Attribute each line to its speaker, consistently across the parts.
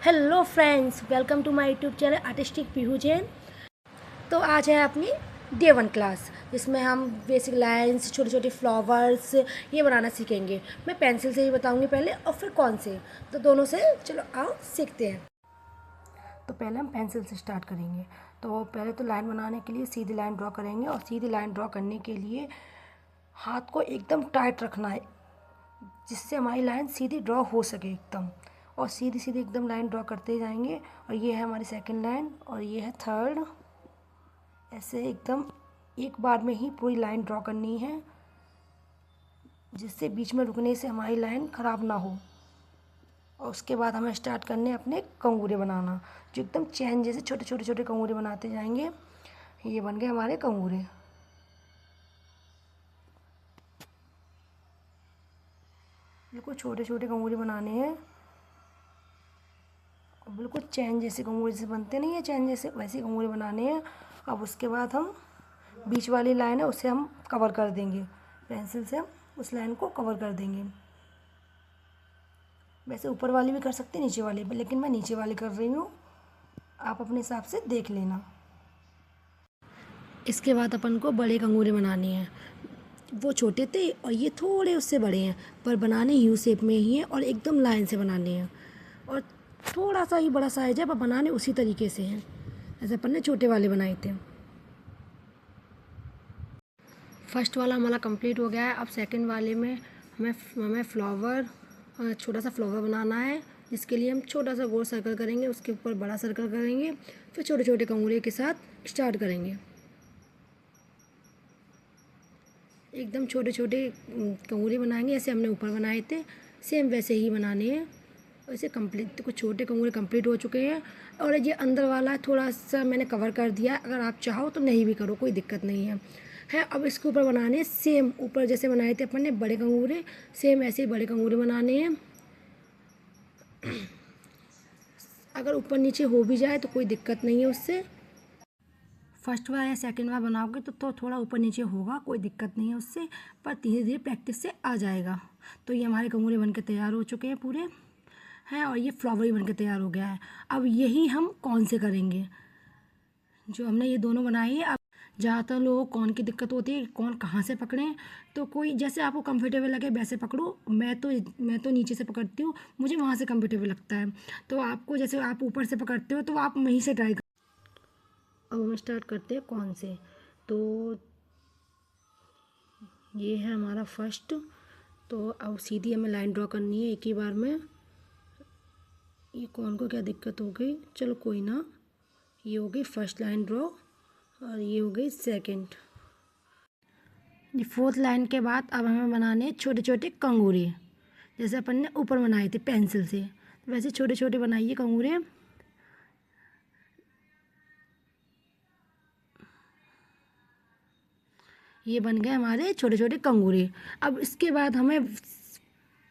Speaker 1: Hello friends, welcome to my YouTube channel artistic Pihu Jain. तो आज है अपनी डे 1 क्लास, जिसमें हम बेसिक लाइंस, छोटे छोटे फ्लावर्स ये बनाना सीखेंगे। मैं पेंसिल से ही बताऊंगी पहले और फिर कौन से, तो दोनों से चलो आओ सीखते हैं। तो पहले हम पेंसिल से स्टार्ट करेंगे। तो पहले तो लाइन बनाने के लिए सीधी लाइन ड्रॉ करेंगे, और सीधी लाइन ड्रॉ करने के लिए हाथ को एकदम टाइट रखना है, जिससे हमारी लाइन सीधी ड्रॉ हो सके एकदम। और सीधी सीधी एकदम लाइन ड्रॉ करते जाएंगे। और ये है हमारी सेकंड लाइन और ये है थर्ड। ऐसे एकदम एक बार में ही पूरी लाइन ड्रॉ करनी है, जिससे बीच में रुकने से हमारी लाइन ख़राब ना हो। और उसके बाद हमें स्टार्ट करने अपने कंगूरे बनाना, जो एकदम चैन जैसे छोटे छोटे छोटे कंगूरे बनाते जाएंगे। ये बन गए हमारे कंगूरे। बिल्कुल छोटे छोटे कंगूरे बनाने हैं, बिल्कुल चैन जैसे कंगूरे जैसे बनते नहीं है, चैन जैसे वैसे कंगूरे बनाने हैं। अब उसके बाद हम बीच वाली लाइन है उसे हम कवर कर देंगे, पेंसिल से हम उस लाइन को कवर कर देंगे। वैसे ऊपर वाली भी कर सकते हैं, नीचे वाली भी, लेकिन मैं नीचे वाली कर रही हूँ, आप अपने हिसाब से देख लेना। इसके बाद अपन को बड़े कंगूरे बनाने हैं। वो छोटे थे और ये थोड़े उससे बड़े हैं, पर बनाने यू शेप में ही है और एकदम लाइन से बनाने हैं। और थोड़ा सा ही बड़ा साइज है, पर बनाने उसी तरीके से हैं जैसे अपन ने छोटे वाले बनाए थे। फर्स्ट वाला हमारा कंप्लीट हो गया है। अब सेकंड वाले में हमें फ्लावर, छोटा सा फ्लावर बनाना है, जिसके लिए हम छोटा सा गोल सर्कल करेंगे, उसके ऊपर बड़ा सर्कल करेंगे, फिर छोटे छोटे कंगूरे के साथ स्टार्ट करेंगे। एकदम छोटे छोटे कंगूरे बनाएंगे, जैसे हमने ऊपर बनाए थे सेम वैसे ही बनाने हैं। वैसे कंप्लीट कुछ छोटे कंगूरे कंप्लीट हो चुके हैं, और ये अंदर वाला थोड़ा सा मैंने कवर कर दिया है। अगर आप चाहो तो नहीं भी करो, कोई दिक्कत नहीं है। अब इसके ऊपर बनाने सेम ऊपर जैसे बनाए थे अपन ने बड़े कंगूरे, सेम ऐसे ही बड़े कंगूरे बनाने हैं। अगर ऊपर नीचे हो भी जाए तो कोई दिक्कत नहीं है उससे। फर्स्ट बार या सेकंड बार बनाओगे तो थोड़ा ऊपर नीचे होगा, कोई दिक्कत नहीं है उससे, पर धीरे धीरे प्रैक्टिस से आ जाएगा। तो ये हमारे कंगूरे बनके तैयार हो चुके हैं पूरे हैं, और ये फ्लावर भी बनके तैयार हो गया है। अब यही हम कौन से करेंगे, जो हमने ये दोनों बनाए हैं। अब ज़्यादातर लोगों को कौन की दिक्कत होती है, कौन कहाँ से पकड़ें। तो कोई जैसे आपको कंफर्टेबल लगे वैसे पकड़ो। मैं तो नीचे से पकड़ती हूँ, मुझे वहाँ से कंफर्टेबल लगता है। तो आपको जैसे आप ऊपर से पकड़ते हो तो आप वहीं से ट्राई। अब हम स्टार्ट करते हैं कौन से। तो ये है हमारा फर्स्ट। तो अब सीधी हमें लाइन ड्रॉ करनी है एक ही बार में। ये कौन को क्या दिक्कत हो गई, चलो कोई ना। ये हो गई फर्स्ट लाइन ड्रॉ, और ये हो गई सेकंड। ये फोर्थ लाइन के बाद अब हमें बनाने छोटे छोटे कंगूरे, जैसे अपन ने ऊपर बनाए थे पेंसिल से, वैसे छोटे छोटे बनाइए कंगूरे। ये बन गए हमारे छोटे छोटे कंगूरे। अब इसके बाद हमें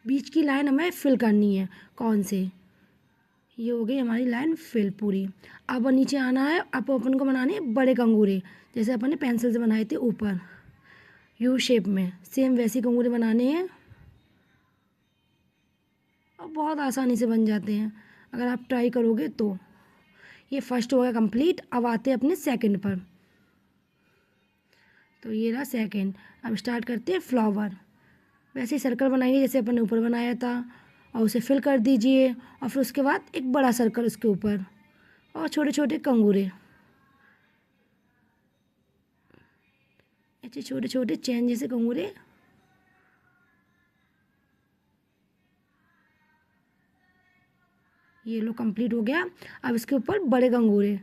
Speaker 1: बीच की लाइन हमें फिल करनी है कौन से। ये हो गई हमारी लाइन फिल पूरी। अब नीचे आना है, अब अपन को बनाने हैं बड़े कंगूरे, जैसे अपन ने पेंसिल से बनाए थे ऊपर यू शेप में, सेम वैसे कंगूरे बनाने हैं। और बहुत आसानी से बन जाते हैं अगर आप ट्राई करोगे तो। ये फर्स्ट हो गया कंप्लीट। अब आते हैं अपने सेकंड पर। तो ये रहा सेकंड। अब स्टार्ट करते हैं फ्लावर। वैसे ही सर्कल बनाइए जैसे अपन ने ऊपर बनाया था, और उसे फिल कर दीजिए, और फिर उसके बाद एक बड़ा सर्कल उसके ऊपर, और छोटे छोटे कंगूरे, ऐसे छोटे छोटे चैन जैसे कंगूरे। ये लो कंप्लीट हो गया। अब इसके ऊपर बड़े कंगूरे।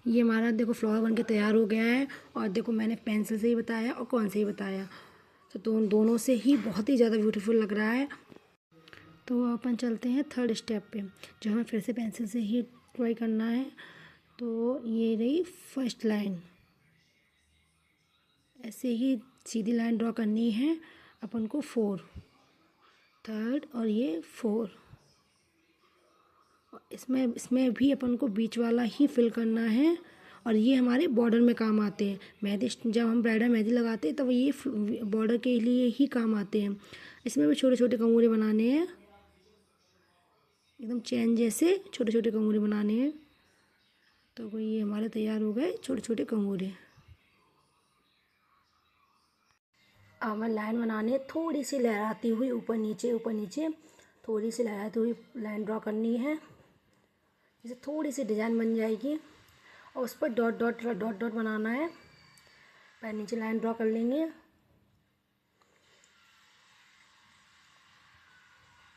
Speaker 1: ये हमारा देखो फ्लावर बन के तैयार हो गया है। और देखो मैंने पेंसिल से ही बताया और कौन से ही बताया, तो दोनों से ही बहुत ही ज़्यादा ब्यूटीफुल लग रहा है। तो अपन चलते हैं थर्ड स्टेप पे, जो हमें फिर से पेंसिल से ही ट्राई करना है। तो ये रही फर्स्ट लाइन, ऐसे ही सीधी लाइन ड्रॉ करनी है अपन को 4, थर्ड और ये 4। इसमें भी अपन को बीच वाला ही फिल करना है, और ये हमारे बॉर्डर में काम आते हैं। मेहंदी जब हम ब्राइडल मेहंदी लगाते हैं तब ये बॉर्डर के लिए ही काम आते हैं। इसमें भी छोटे छोटे कंगूरे बनाने हैं, एकदम चैन जैसे छोटे छोटे कंगूरे बनाने हैं। तो ये हमारे तैयार हो गए छोटे छोटे कंगूरे। अब मैं लाइन बनाने थोड़ी सी लहराती हुई ऊपर नीचे थोड़ी सी लहराती हुई लाइन ड्रॉ करनी है, जैसे थोड़ी सी डिज़ाइन बन जाएगी। और उस पर डॉट डॉट डॉट डॉट बनाना है। पहले नीचे लाइन ड्रॉ कर लेंगे,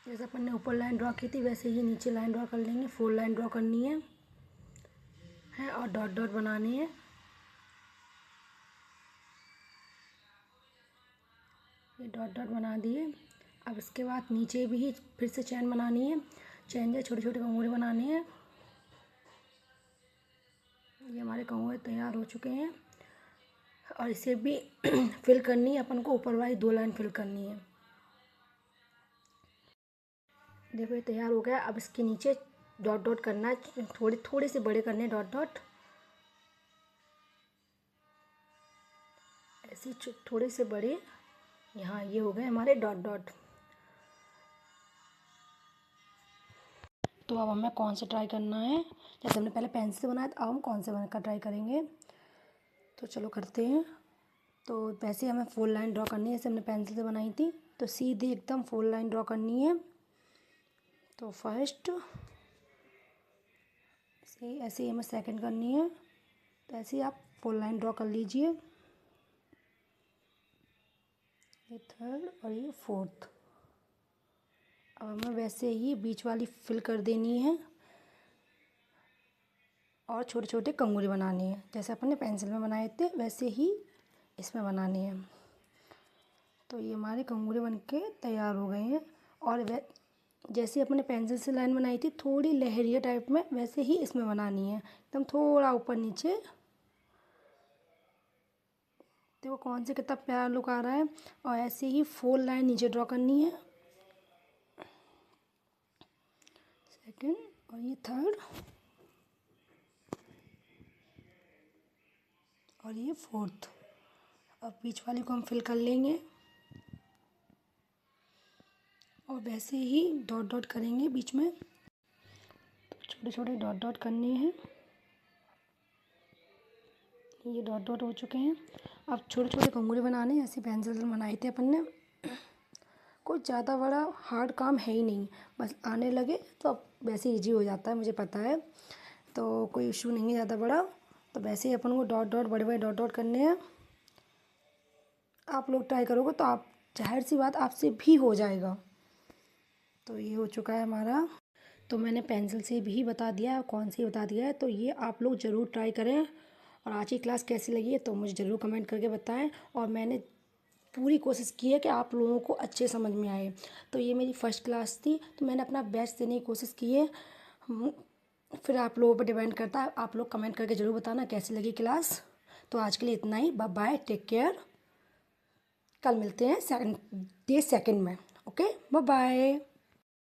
Speaker 1: जैसे अपन ने ऊपर लाइन ड्रॉ की थी वैसे ही नीचे लाइन ड्रॉ कर लेंगे। 4 लाइन ड्रॉ करनी है और डॉट डॉट बनानी है। ये डॉट डॉट बना दिए। अब इसके बाद नीचे भी फिर से चैन बनानी है, चैन जो छोटे छोटे कंगूरे बनाने हैं। ये हमारे कंगूरे तैयार हो चुके हैं और इसे भी फिल करनी है अपन को, ऊपर वाली 2 लाइन फिल करनी है। देखो ये तैयार हो गया। अब इसके नीचे डॉट डॉट करना है, थोड़े थोड़े से बड़े करने हैं डॉट डॉट, ऐसे थोड़े से बड़े। यहाँ ये हो गए हमारे डॉट डॉट। तो अब हमें कौन से ट्राई करना है, जैसे हमने पहले पेंसिल से बनाया था, अब हम कौन से बनाकर ट्राई करेंगे। तो चलो करते हैं। तो वैसे हमें 4 लाइन ड्रॉ करनी है, जैसे हमने पेंसिल से बनाई थी। तो सीधी एकदम 4 लाइन ड्रॉ करनी है। तो फर्स्ट ऐसे ही हमें सेकंड करनी है। तो ऐसे ही आप 4 लाइन ड्रॉ कर लीजिए, ये थर्ड और ये फोर्थ। अब हमें वैसे ही बीच वाली फिल कर देनी है और छोटे छोटे कंगूरे बनाने हैं, जैसे अपन ने पेंसिल में बनाए थे वैसे ही इसमें बनाने हैं। तो ये हमारे कंगूरे बनके तैयार हो गए हैं। और जैसे अपने पेंसिल से लाइन बनाई थी थोड़ी लहरिया टाइप में, वैसे ही इसमें बनानी है, एकदम थोड़ा ऊपर नीचे। देखो कौन से कितना प्यारा लुक आ रहा है। और ऐसे ही 4 लाइन नीचे ड्रॉ करनी है, सेकंड और ये थर्ड और ये फोर्थ। अब बीच वाली को हम फिल कर लेंगे और वैसे ही डॉट डॉट करेंगे बीच में। तो छोटे छोटे डॉट डॉट करने हैं, ये डॉट डॉट हो चुके हैं। अब छोटे छोटे कंगूरे बनाने हैं, ऐसे पेंसिल से बनाए थे अपन ने। कोई ज़्यादा बड़ा हार्ड काम है ही नहीं, बस आने लगे तो अब वैसे ईजी हो जाता है, मुझे पता है। तो कोई इशू नहीं है ज़्यादा बड़ा। तो वैसे ही अपन को डॉट डॉट बड़े बड़े डॉट डॉट करने हैं। आप लोग ट्राई करोगे तो आप जाहिर सी बात आपसे भी हो जाएगा। तो ये हो चुका है हमारा। तो मैंने पेंसिल से भी बता दिया, कौन सी बता दिया है। तो ये आप लोग ज़रूर ट्राई करें। और आज की क्लास कैसी लगी है तो मुझे ज़रूर कमेंट करके बताएं। और मैंने पूरी कोशिश की है कि आप लोगों को अच्छे समझ में आए। तो ये मेरी फ़र्स्ट क्लास थी, तो मैंने अपना बेस्ट देने की कोशिश की है। फिर आप लोगों पर डिपेंड करता है, आप लोग कमेंट करके ज़रूर बताना कैसी लगी क्लास। तो आज के लिए इतना ही। Bye bye, take care. कल मिलते हैं डे सेकंड में। Okay, bye bye.